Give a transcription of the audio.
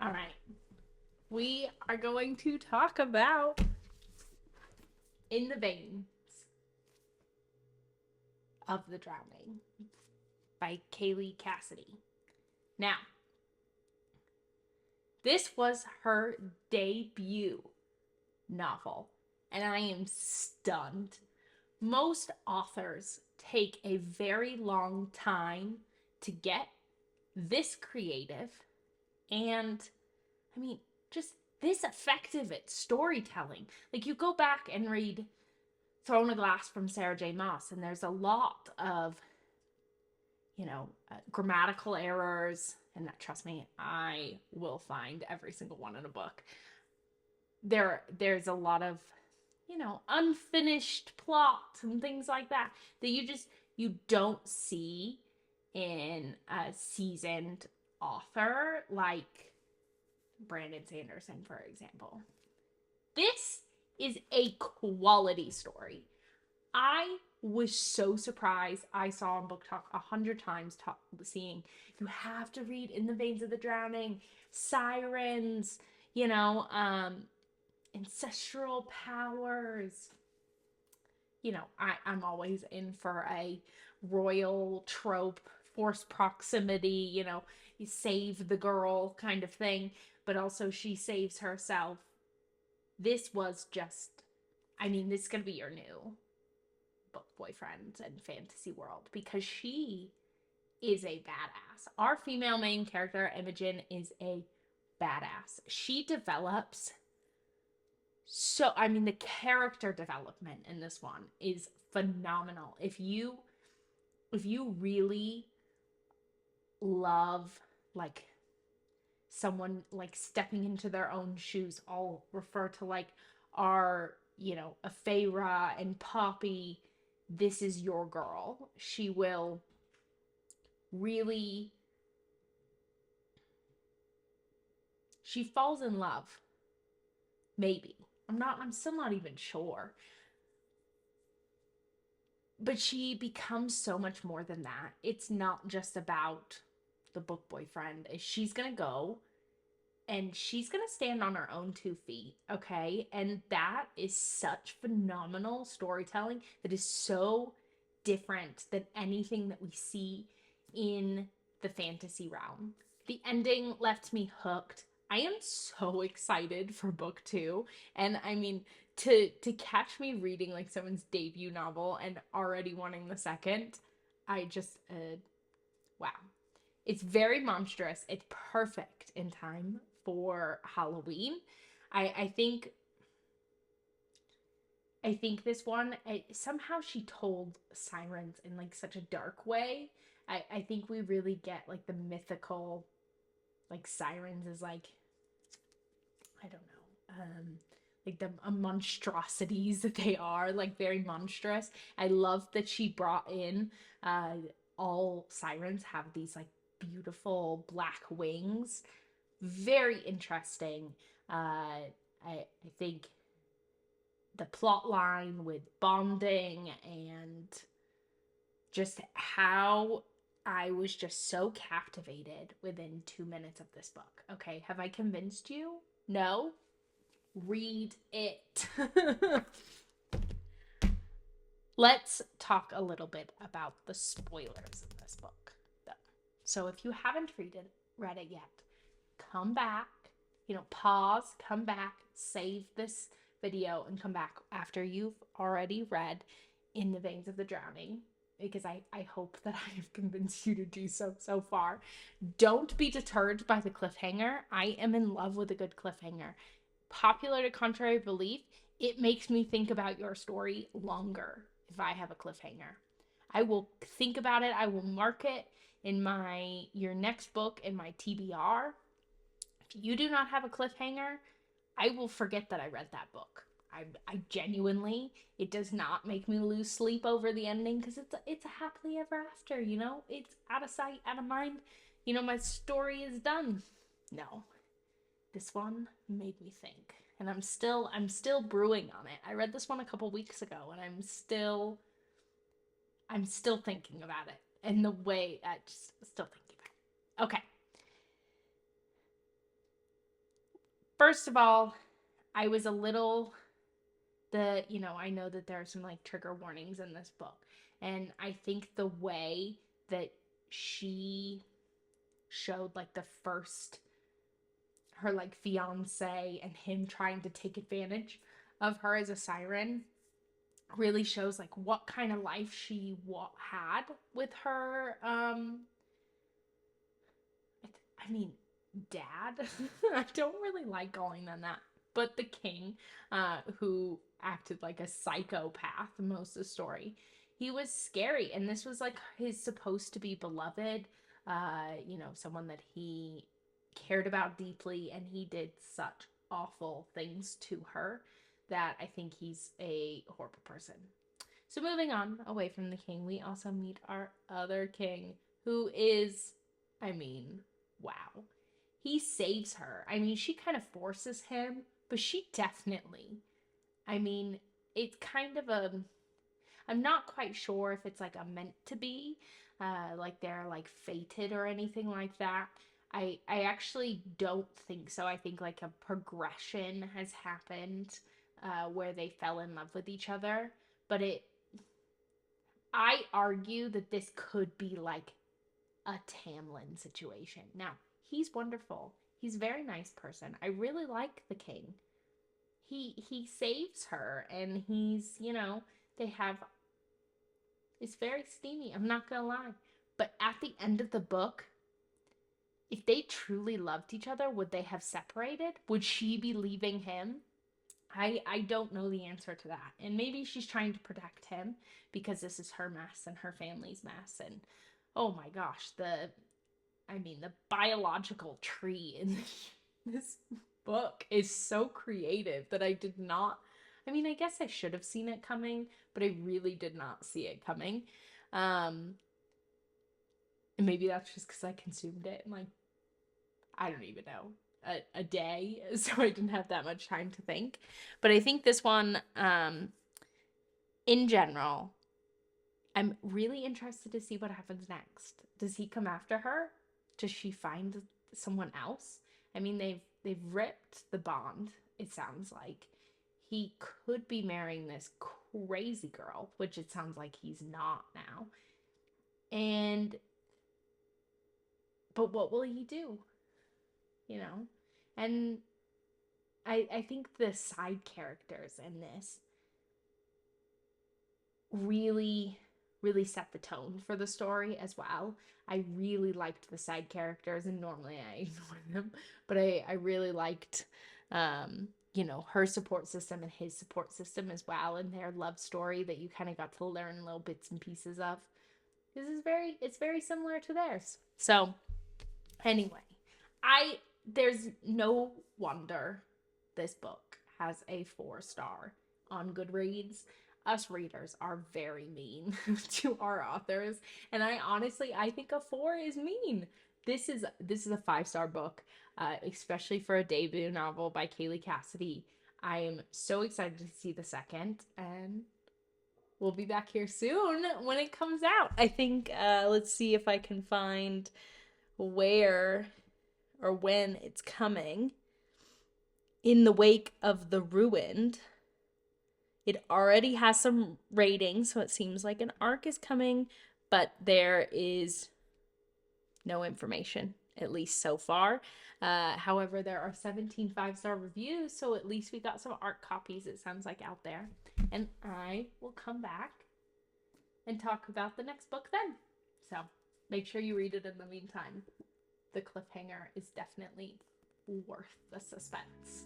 All right. We are going to talk about In the Veins of the Drowning by Kalie Cassidy. Now, this was her debut novel, and I am stunned. Most authors take a very long time to get this creative and, I mean, just this effective at storytelling. Like, you go back and read Throne of Glass from Sarah J. Maas, and there's a lot of, grammatical errors. And that, trust me, I will find every single one in a book. There's a lot of, unfinished plot and things like that you don't see in a seasoned author like Brandon Sanderson, for example. This is a quality story. I was so surprised. I saw on Book Talk 100 times seeing you have to read In the Veins of the Drowning, Sirens, you know, um, ancestral powers. I'm always in for a royal trope, forced proximity, you save the girl kind of thing, but also she saves herself. This was just, this is going to be your new book boyfriend and fantasy world because she is a badass. Our female main character, Imogen, is a badass. She develops the character development in this one is phenomenal. If you really love like someone like stepping into their own shoes, I'll refer to like our, Afeira and Poppy. This is your girl. She will really, she falls in love. Maybe. I'm still not even sure. But she becomes so much more than that. It's not just about the book boyfriend. She's gonna go and she's gonna stand on her own 2 feet, okay? And that is such phenomenal storytelling that is so different than anything that we see in the fantasy realm. The ending left me hooked. I am so excited for book 2. And to catch me reading like someone's debut novel and already wanting the second, I just wow. It's very monstrous. It's perfect in time for Halloween. I think this one, somehow she told sirens in like such a dark way. I think we really get like the mythical, like sirens is like, I don't know, like the monstrosities that they are, like very monstrous. I love that she brought in, all sirens have these like beautiful black wings. Very interesting. I think the plot line with bonding and just how I was just so captivated within 2 minutes of this book. Okay, have I convinced you? No? Read it. Let's talk a little bit about the spoilers in this book, though. So if you haven't read it yet, come back, pause, come back, save this video, and come back after you've already read In the Veins of the Drowning, because I hope that I have convinced you to do so far. Don't be deterred by the cliffhanger. I am in love with a good cliffhanger. Popular to contrary belief, it makes me think about your story longer if I have a cliffhanger. I will think about it. I will mark it in your next book in my TBR. If you do not have a cliffhanger, I will forget that I read that book. I genuinely, it does not make me lose sleep over the ending because it's a happily ever after, It's out of sight, out of mind. My story is done. No, this one made me think, and I'm still brewing on it. I read this one a couple weeks ago, and I'm still thinking about it, and the way I just still thinking about it. Okay. first of all, I was a little I know that there are some like trigger warnings in this book. And I think the way that she showed like the first her like fiance and him trying to take advantage of her as a siren really shows like what kind of life she had with her I mean dad. I don't really like calling them that, but the king, who acted like a psychopath most of the story. He was scary, and this was like his supposed to be beloved, someone that he cared about deeply, and he did such awful things to her that I think he's a horrible person. So moving on away from the king, we also meet our other king, who is, I mean, wow. He saves her. I mean, she kind of forces him, but she definitely, I mean, it's kind of I'm not quite sure if it's like a meant to be, like they're like fated or anything like that. I actually don't think so. I think like a progression has happened, where they fell in love with each other, but I argue that this could be like a Tamlin situation. Now, he's wonderful. He's a very nice person. I really like the king. He saves her, and they have, it's very steamy, I'm not gonna lie. But at the end of the book, if they truly loved each other, would they have separated? Would she be leaving him? I don't know the answer to that. And maybe she's trying to protect him because this is her mess and her family's mess. And oh my gosh, the biological tree in this book is so creative that I did not. I mean, I guess I should have seen it coming, but I really did not see it coming. And maybe that's just because I consumed it in like, I don't even know, a day, so I didn't have that much time to think. But I think this one, in general, I'm really interested to see what happens next. Does he come after her? Does she find someone else? I mean, they've ripped the bond, it sounds like. He could be marrying this crazy girl, which it sounds like he's not now. But what will he do? And I think the side characters in this really really set the tone for the story as well. I really liked the side characters, and normally I ignore them, but I really liked her support system and his support system as well, and their love story that you kind of got to learn little bits and pieces of. It's very similar to theirs. So anyway, there's no wonder this book has a 4-star on Goodreads. Us readers are very mean to our authors, and I think a 4 is mean. This is a 5-star book, especially for a debut novel by Kalie Cassidy. I am so excited to see the second, and we'll be back here soon when it comes out. I think, let's see if I can find where or when it's coming. In the Wake of the Ruined. It already has some ratings, so it seems like an arc is coming, but there is no information, at least so far. However, there are 17 5-star reviews, so at least we got some arc copies, it sounds like, out there. And I will come back and talk about the next book then. So make sure you read it in the meantime. The cliffhanger is definitely worth the suspense.